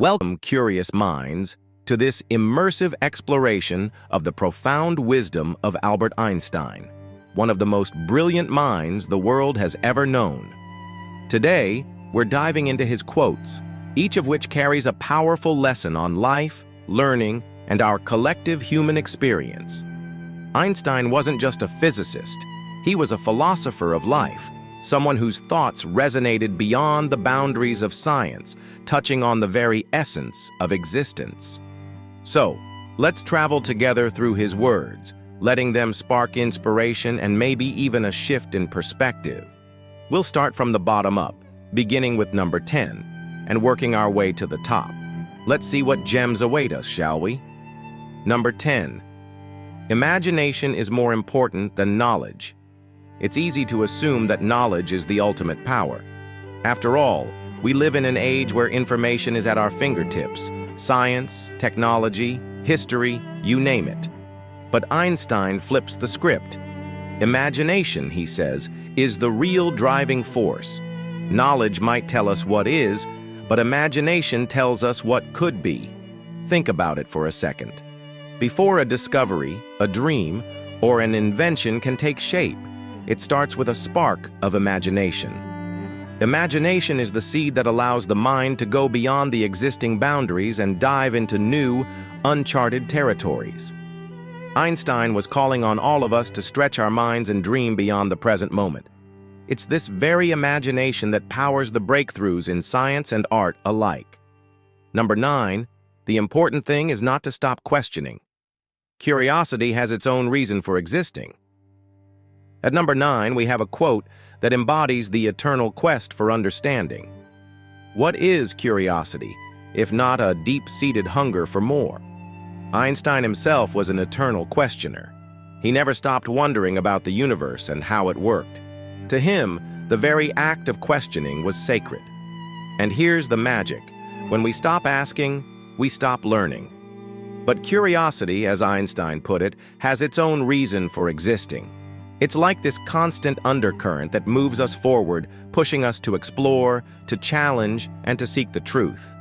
Welcome, curious minds, to this immersive exploration of the profound wisdom of Albert Einstein, one of the most brilliant minds the world has ever known. Today, we're diving into his quotes, each of which carries a powerful lesson on life, learning, and our collective human experience. Einstein wasn't just a physicist, he was a philosopher of life, someone whose thoughts resonated beyond the boundaries of science, touching on the very essence of existence. So, let's travel together through his words, letting them spark inspiration and maybe even a shift in perspective. We'll start from the bottom up, beginning with number 10, and working our way to the top. Let's see what gems await us, shall we? Number 10. Imagination is more important than knowledge. It's easy to assume that knowledge is the ultimate power. After all, we live in an age where information is at our fingertips. Science, technology, history, you name it. But Einstein flips the script. Imagination, he says, is the real driving force. Knowledge might tell us what is, but imagination tells us what could be. Think about it for a second. Before a discovery, a dream, or an invention can take shape, it starts with a spark of imagination. Imagination is the seed that allows the mind to go beyond the existing boundaries and dive into new, uncharted territories. Einstein was calling on all of us to stretch our minds and dream beyond the present moment. It's this very imagination that powers the breakthroughs in science and art alike. Number 9, the important thing is not to stop questioning. Curiosity has its own reason for existing. At number 9, we have a quote that embodies the eternal quest for understanding. What is curiosity, if not a deep-seated hunger for more? Einstein himself was an eternal questioner. He never stopped wondering about the universe and how it worked. To him, the very act of questioning was sacred. And here's the magic. When we stop asking, we stop learning. But curiosity, as Einstein put it, has its own reason for existing. It's like this constant undercurrent that moves us forward, pushing us to explore, to challenge, and to seek the truth.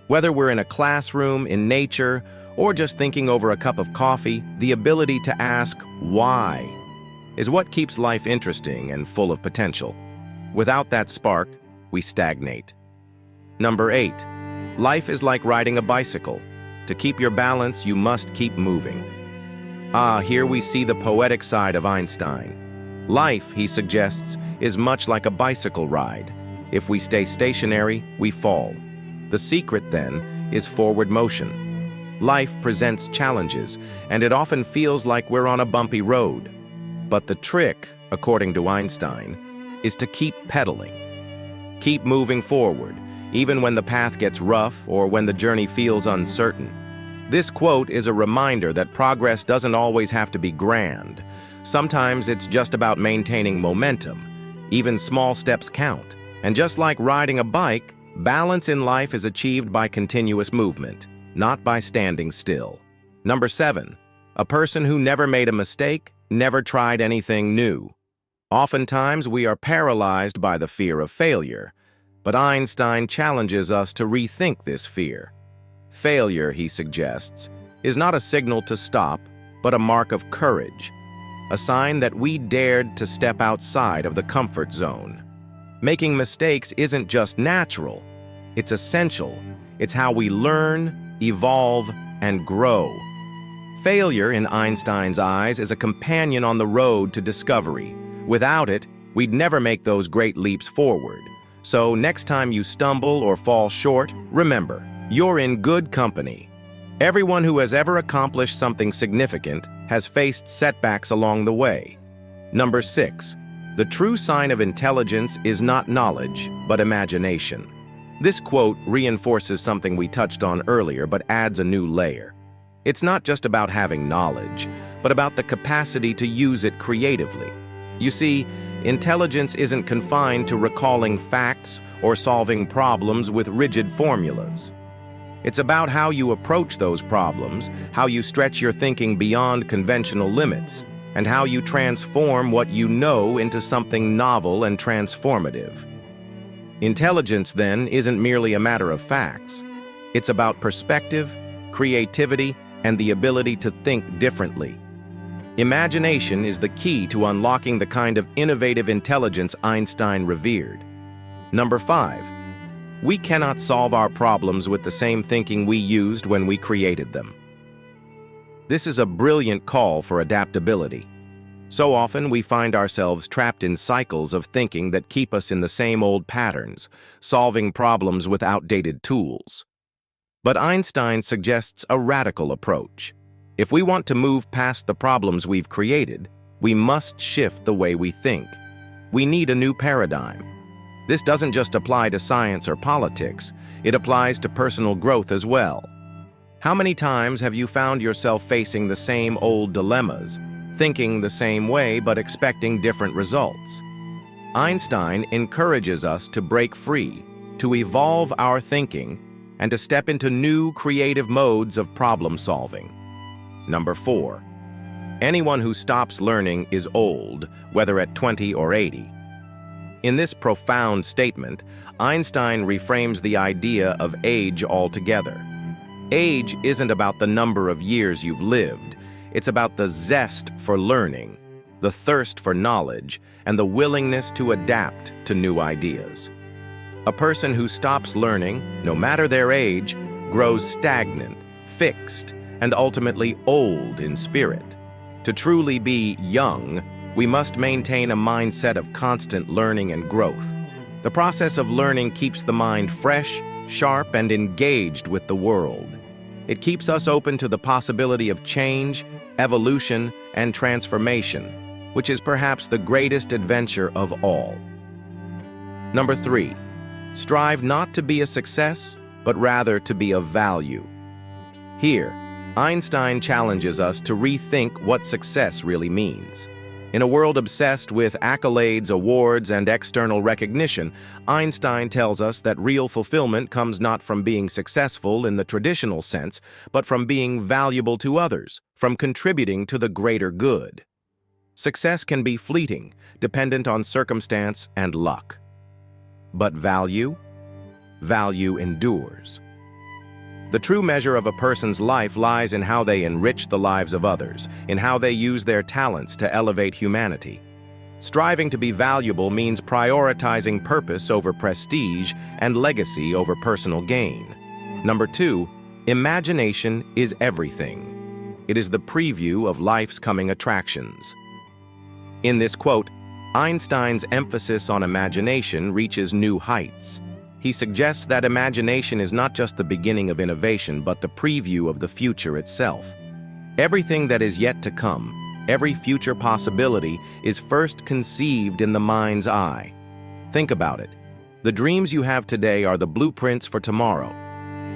Whether we're in a classroom, in nature, or just thinking over a cup of coffee, the ability to ask why is what keeps life interesting and full of potential. Without that spark, we stagnate. Number 8. Life is like riding a bicycle. To keep your balance, you must keep moving. Here we see the poetic side of Einstein. Life, he suggests, is much like a bicycle ride. If we stay stationary, we fall. The secret, then, is forward motion. Life presents challenges, and it often feels like we're on a bumpy road. But the trick, according to Einstein, is to keep pedaling. Keep moving forward, even when the path gets rough or when the journey feels uncertain. This quote is a reminder that progress doesn't always have to be grand. Sometimes it's just about maintaining momentum. Even small steps count. And just like riding a bike, balance in life is achieved by continuous movement, not by standing still. Number 7. A person who never made a mistake never tried anything new. Oftentimes, we are paralyzed by the fear of failure, but Einstein challenges us to rethink this fear. Failure, he suggests, is not a signal to stop, but a mark of courage, a sign that we dared to step outside of the comfort zone. Making mistakes isn't just natural, it's essential. It's how we learn, evolve, and grow. Failure, in Einstein's eyes, is a companion on the road to discovery. Without it, we'd never make those great leaps forward. So next time you stumble or fall short, remember, you're in good company. Everyone who has ever accomplished something significant has faced setbacks along the way. Number 6. The true sign of intelligence is not knowledge, but imagination. This quote reinforces something we touched on earlier, but adds a new layer. It's not just about having knowledge, but about the capacity to use it creatively. You see, intelligence isn't confined to recalling facts or solving problems with rigid formulas. It's about how you approach those problems, how you stretch your thinking beyond conventional limits, and how you transform what you know into something novel and transformative. Intelligence, then, isn't merely a matter of facts. It's about perspective, creativity, and the ability to think differently. Imagination is the key to unlocking the kind of innovative intelligence Einstein revered. Number 5. We cannot solve our problems with the same thinking we used when we created them. This is a brilliant call for adaptability. So often we find ourselves trapped in cycles of thinking that keep us in the same old patterns, solving problems with outdated tools. But Einstein suggests a radical approach. If we want to move past the problems we've created, we must shift the way we think. We need a new paradigm. This doesn't just apply to science or politics, it applies to personal growth as well. How many times have you found yourself facing the same old dilemmas, thinking the same way but expecting different results? Einstein encourages us to break free, to evolve our thinking, and to step into new creative modes of problem solving. Number 4. Anyone who stops learning is old, whether at 20 or 80. In this profound statement, Einstein reframes the idea of age altogether. Age isn't about the number of years you've lived. It's about the zest for learning, the thirst for knowledge, and the willingness to adapt to new ideas. A person who stops learning, no matter their age, grows stagnant, fixed, and ultimately old in spirit. To truly be young, we must maintain a mindset of constant learning and growth. The process of learning keeps the mind fresh, sharp, and engaged with the world. It keeps us open to the possibility of change, evolution, and transformation, which is perhaps the greatest adventure of all. Number 3. Strive not to be a success, but rather to be of value. Here, Einstein challenges us to rethink what success really means. In a world obsessed with accolades, awards, and external recognition, Einstein tells us that real fulfillment comes not from being successful in the traditional sense, but from being valuable to others, from contributing to the greater good. Success can be fleeting, dependent on circumstance and luck. But value? Value endures. The true measure of a person's life lies in how they enrich the lives of others, in how they use their talents to elevate humanity. Striving to be valuable means prioritizing purpose over prestige and legacy over personal gain. Number 2, imagination is everything. It is the preview of life's coming attractions. In this quote, Einstein's emphasis on imagination reaches new heights. He suggests that imagination is not just the beginning of innovation, but the preview of the future itself. Everything that is yet to come, every future possibility, is first conceived in the mind's eye. Think about it. The dreams you have today are the blueprints for tomorrow.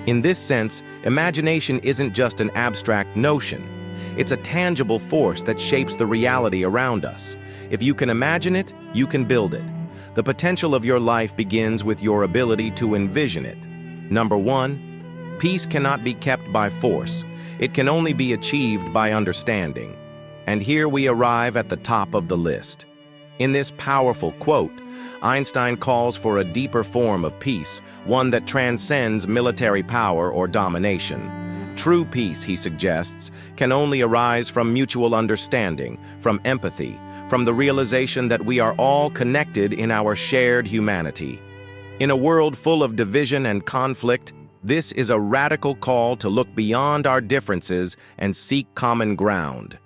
In this sense, imagination isn't just an abstract notion. It's a tangible force that shapes the reality around us. If you can imagine it, you can build it. The potential of your life begins with your ability to envision it. Number 1, peace cannot be kept by force. It can only be achieved by understanding. And here we arrive at the top of the list. In this powerful quote, Einstein calls for a deeper form of peace, one that transcends military power or domination. True peace, he suggests, can only arise from mutual understanding, from empathy, from the realization that we are all connected in our shared humanity. In a world full of division and conflict, this is a radical call to look beyond our differences and seek common ground.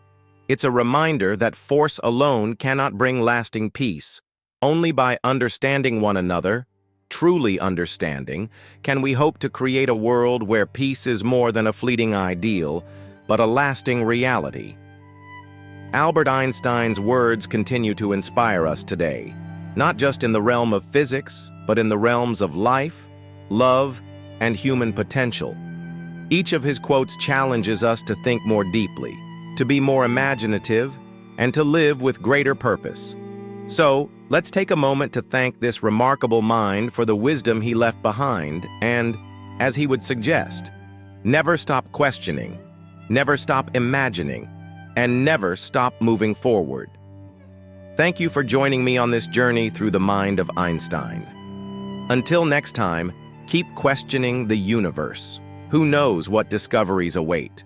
It's a reminder that force alone cannot bring lasting peace. Only by understanding one another, truly understanding, can we hope to create a world where peace is more than a fleeting ideal, but a lasting reality. Albert Einstein's words continue to inspire us today, not just in the realm of physics, but in the realms of life, love, and human potential. Each of his quotes challenges us to think more deeply, to be more imaginative, and to live with greater purpose. So, let's take a moment to thank this remarkable mind for the wisdom he left behind and, as he would suggest, never stop questioning, never stop imagining, and never stop moving forward. Thank you for joining me on this journey through the mind of Einstein. Until next time, Keep questioning the universe. Who knows what discoveries await?